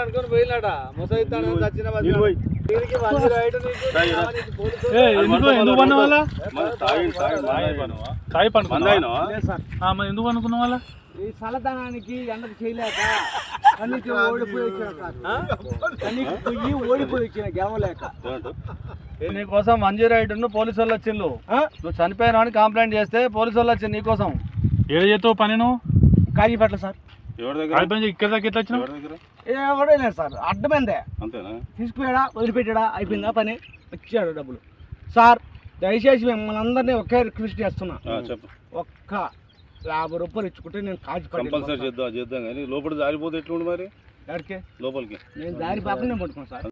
అనుకుని పోయినాడ ముసైతాను చచ్చిన ఎందుకు అనుకున్న వాళ్ళ ఈ చల్లదనానికి ఎండకు చేయలేక కన్నీకి ఓడిపోయి వచ్చిన గెవలేక నీకోసం మంజీ రైడ్ను పోలీసు వాళ్ళు వచ్చిండు. నువ్వు చనిపోయినా అని కంప్లైంట్ చేస్తే పోలీసు వాళ్ళు వచ్చింది నీకోసం. ఏడ చేస్తావు పని నువ్వు? కాజీపేటలో సార్. ఇక్కడ దాకా ఎట్లా వచ్చినావు? ఎవడే లేదు సార్, అడ్డమైందే తీసుకుపోయాడా వదిలిపెట్టాడా అయిపోయిందా పని, వచ్చాడు డబ్బులు. సార్ దయచేసి మిమ్మల్ని అందరినీ ఒకే రిక్వెస్ట్ చేస్తున్నా, ఒక్క 50 రూపాయలు ఇచ్చుకుంటే నేను కంపల్సరీ చేద్దాం కానీ లోపల జారిపోతే ఎట్లుండి మరి ఎక్కడికి లోపలికి నేను దారి పాపనే పట్టుకున్నాను సార్.